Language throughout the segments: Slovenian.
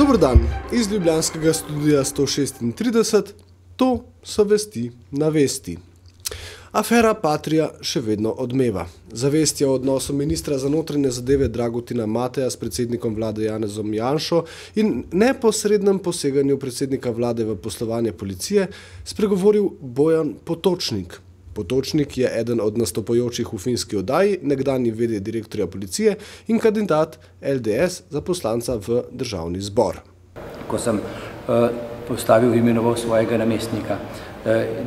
Dober dan, iz ljubljanskega studia 136, to so vesti na vesti. Afera Patria še vedno odmeva. Zavest je o odnosu ministra za notranje zadeve Dragutina Mateja s predsednikom vlade Janezom Janšo in neposrednem poseganju predsednika vlade v poslovanje policije spregovoril Bojan Potočnik. Potočnik je eden od nastopajočih v finski oddaji, nekdanji v.d. direktorja policije in kandidat LDS za poslanca v državni zbor. Ko sem postavil imenoval svojega namestnika,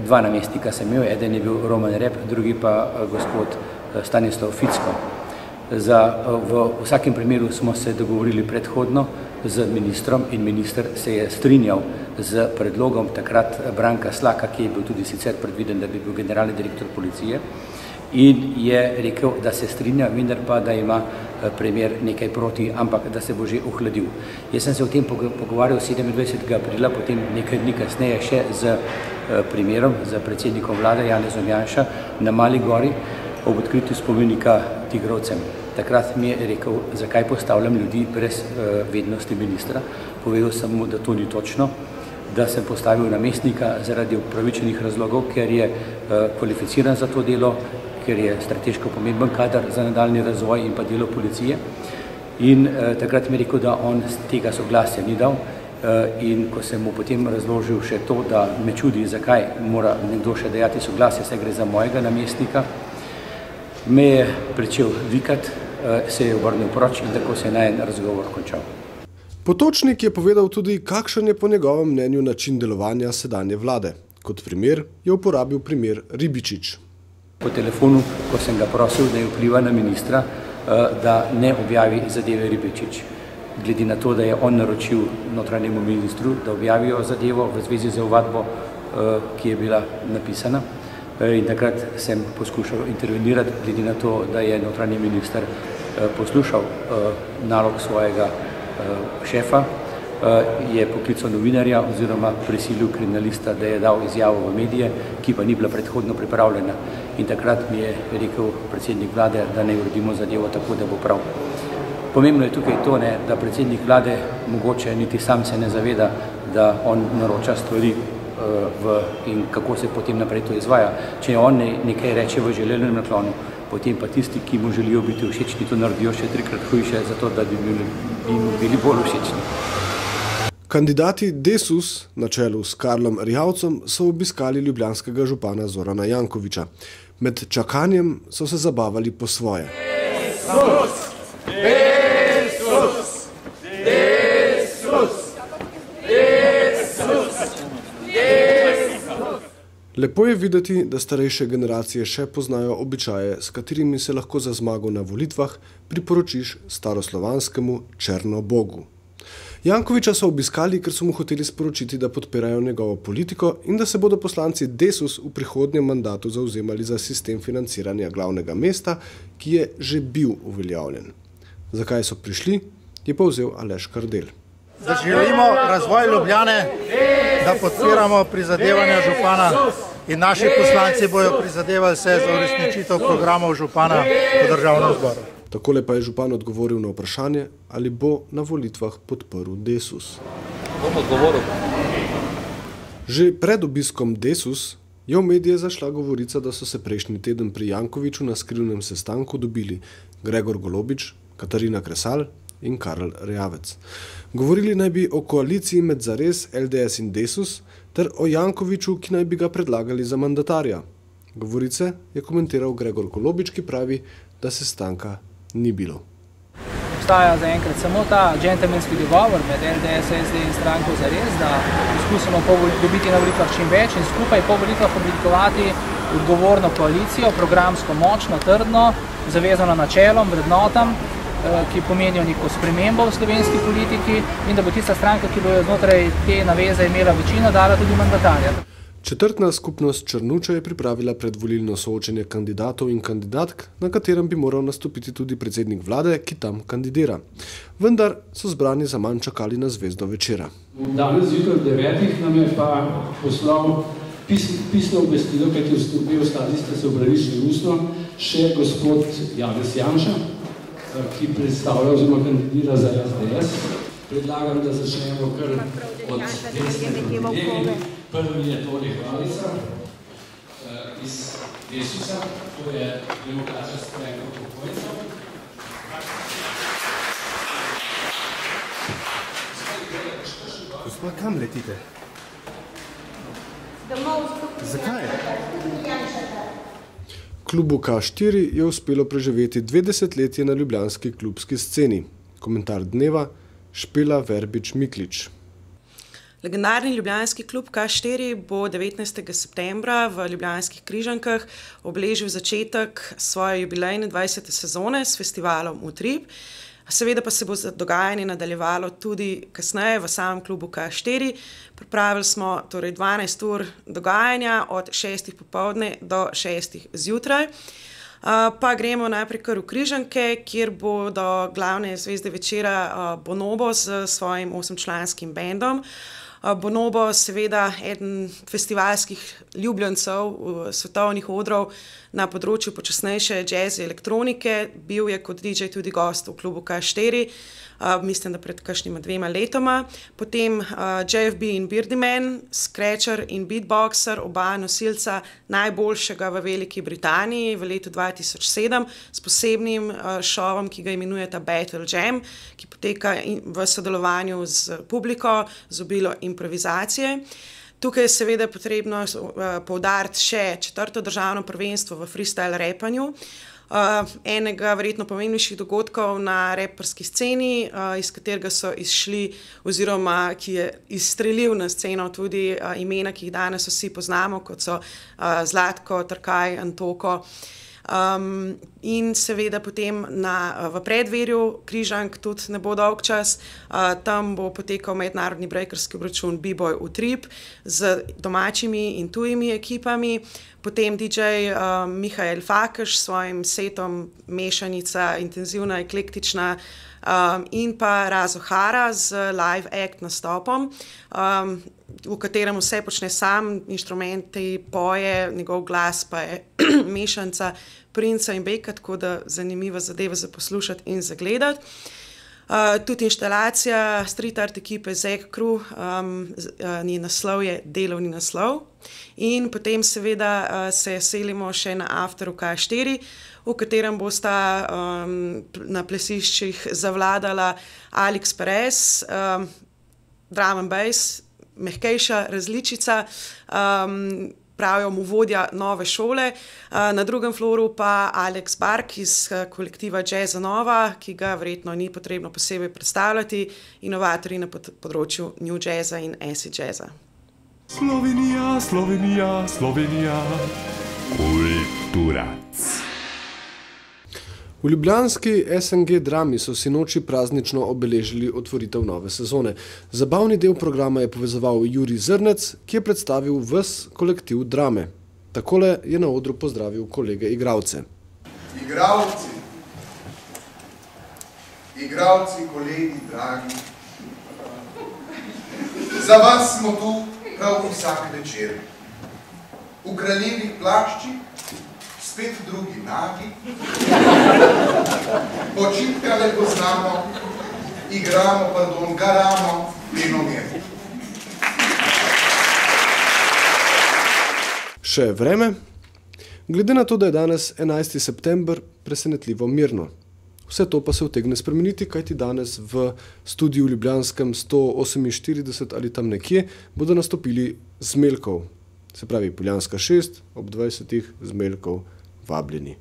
dva namestnika sem imel, eden je bil Roman Rep, drugi pa gospod Stanislav Ficko. V vsakem primeru smo se dogovorili predhodno z ministrom in minister se je strinjal z predlogom takrat Branka Slaka, ki je bil tudi sicer predviden, da bi bil generalni direktor policije, in je rekel, da se strinja, vendar pa, da ima premier nekaj proti, ampak da se bo že ohladil. Jaz sem se o tem pogovarjal 27. aprila, potem nekaj dni kasneje še z premierom, z predsednikom vlade Janezom Janša na Mali gori ob odkritju spomenika tigrovcem. Takrat mi je rekel, zakaj postavljam ljudi brez vednosti ministra. Povedal sem mu, da to ni točno, da sem postavil namestnika zaradi upravičenih razlogov, ker je kvalificiran za to delo, ker je strateško pomemben kadar za nadaljni razvoj in pa delo policije. In takrat mi je rekel, da on tega soglasja ni dal. In ko sem mu potem razložil še to, da me čudi, zakaj mora nekdo še dajati soglasje, saj gre za mojega namestnika, me je pričel vikati, se je obrnil proč in tako se je najin razgovor končal. Potočnik je povedal tudi, kakšen je po njegovem mnenju način delovanja sedanje vlade. Kot primer je uporabil primer Ribičič. Po telefonu, ko sem ga prosil, da je vpliva na ministra, da ne objavi zadeve Ribičič. Glede na to, da je on naročil notranjemu ministru, da objavijo zadevo v zvezi z ovadbo, ki je bila napisana. In takrat sem poskušal intervenirati, glede na to, da je notranji minister poslušal nalog svojega šefa, je poklical novinarja oziroma prisilil kriminalista, da je dal izjavo v medije, ki pa ni bila predhodno pripravljena. In takrat mi je rekel predsednik vlade, da ne uredimo zadevo tako, da bo prav. Pomembno je tukaj to, da predsednik vlade mogoče niti sam se ne zaveda, da on naroča stvari in kako se potem naprej to izvaja. Če on nekaj reče v želenem naklonu, potem pa tisti, ki mu želijo biti všečni, to naredijo še trikrat hujše, zato da bi bili bolj všečni. Kandidati Desus na čelu s Karlom Erjavcem so obiskali ljubljanskega župana Zorana Jankovića. Med čakanjem so se zabavali po svoje. Desus! Desus! Desus! Desus! Lepo je videti, da starejše generacije še poznajo običaje, s katerimi se lahko za zmago na volitvah priporočiš staroslovanskemu Črnobogu. Jankovića so obiskali, ker so mu hoteli sporočiti, da podpirajo njegovo politiko in da se bodo poslanci Desus v prihodnjem mandatu zavzemali za sistem financiranja glavnega mesta, ki je že bil uveljavljen. Zakaj so prišli, je povzel Aleš Kardelj. Da želimo razvoj Ljubljane, da podpiramo prizadevanja župana in naši poslanci bojo prizadevali se za uresničitev programov župana v državnem zboru. Takole pa je župan odgovoril na vprašanje, ali bo na volitvah podprl Desus. Bom odgovoril. Že pred obiskom Desus je v medije zašla govorica, da so se prejšnji teden pri Jankoviću na skrivnem sestanku dobili Gregor Golobič, Katarina Kresal in Karl Erjavec. Govorili naj bi o koaliciji med Zares, LDS in Desus ter o Jankoviću, ki naj bi ga predlagali za mandatarja. Govorice je komentiral Gregor Golobič, ki pravi, da sestanka ni bilo. Obstaja zaenkrat samo ta džentelmenski dogovor med LDS, SD in stranko Zares, da poskusimo dobiti na volitvah čim več in skupaj po volitvah oblikovati odgovorno koalicijo, programsko močno, trdno, zavezano načelom, vrednotam, ki pomenijo neko spremembo v slovenski politiki in da bo tista stranka, ki bo znotraj te naveze imela večino, dala tudi mandatarja. Četrtna skupnost Črnuča je pripravila predvolilno soočenje kandidatov in kandidatk, na katerem bi moral nastopiti tudi predsednik vlade, ki tam kandidira. Vendar so zbrani zaman čakali na zvezdo večera. Danes zjutraj 9 nam je pa poslal pisno obvestilo, kajti obe ostali ste se opravičili ustno, še gospod Janez Janša, ki predstavlja oziroma kandidira za SDS. Predlagam, da začnemo kar od desne proti. Prvi je Toni Hvalica iz Desusa, to je Demokratska stranka upokojencev. Gospod, kam letite? Zakaj? Klubu K4 je uspelo preživeti 2 desetletji na ljubljanski klubski sceni. Komentar dneva: Špela Verbič-Miklič. Legendarni ljubljanski klub K4 bo 19. septembra v Ljubljanskih Križankah obeležil začetek svoje jubilejne 20. sezone s festivalom Utrip. Seveda pa se bo dogajanje nadaljevalo tudi kasneje v samem klubu K4. Pripravili smo torej 12 ur dogajanja od 6. popoldne do 6. zjutraj. Pa gremo najprej kar v Križanke, kjer bodo glavne zvezde večera Bonobo s svojim 8-članskim bendom. Bonobo, seveda eden festivalskih ljubljencev svetovnih odrov na področju počasnejše jazz elektronike, bil je kot DJ tudi gost v klubu K4, mislim, da pred kakšnima 2 letoma. Potem JFB in Birdman, Scratcher in Beatboxer, oba nosilca najboljšega v Veliki Britaniji v letu 2007 s posebnim šovom, ki ga imenujeta Battle Jam, ki poteka v sodelovanju z publiko, z obilo improvizacije. Tukaj je seveda potrebno poudariti še 4. državno prvenstvo v freestyle rapanju, enega verjetno pomembnejših dogodkov na raperski sceni, iz katerega so izšli oziroma ki je izstrelil na sceno tudi imena, ki jih danes vsi poznamo, kot so Zlatko, Trkaj, Antoko. In seveda potem v predverju Križank tudi ne bo dolg čas, tam bo potekal mednarodni breakerski obračun B-Boy Utrip z domačimi in tujimi ekipami, potem DJ Mihael Fakeš s svojim setom mešanica, intenzivna, eklektična, in pa Razo Hara z live act nastopom, v katerem vse počne sam, inštrumenti poje, njegov glas pa je mešanca Princa in Beka, tako da zanimiva zadeva za poslušati in za gledati. Tudi inštalacija street art ekipe Zeg Crew, njen naslov je Delovni naslov. In potem seveda se selimo še na Afteru K4, v katerem bosta na plesiščih zavladala Alex Perez, drum and bass, mehkejša različica, pravijo mu vodja nove šole, na drugem floru pa Alex Bark iz kolektiva Jazza Nova, ki ga verjetno ni potrebno posebej predstavljati, inovatorji na področju New Jazza in acid jazza. Slovenija, Slovenija, Slovenija, kulturac. V ljubljanski SNG Drami so sinoči praznično obeležili otvoritev nove sezone. Zabavni del programa je povezoval Jurij Zrnec, ki je predstavil ves kolektiv Drame. Takole je na odru pozdravil kolege igralce. Igralci, kolegi, dragi, za vas smo tu prav vsak večer. V kraljevih plaščih, spet drugi nagi, počitkale poznamo, igramo, garamo, venomer. Še vreme. Glede na to, da je danes 11. september, presenetljivo mirno. Vse to pa se utegne spremeniti, kajti danes v studiu ljubljanskem 148 ali tam nekje bodo nastopili Zmeljkov. Se pravi Poljanska 6 ob 20. Zmeljkov vabljeni.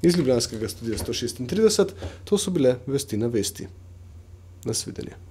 Iz ljubljanskega studia 136, to so bile Vesti na vesti. Nasvidenje.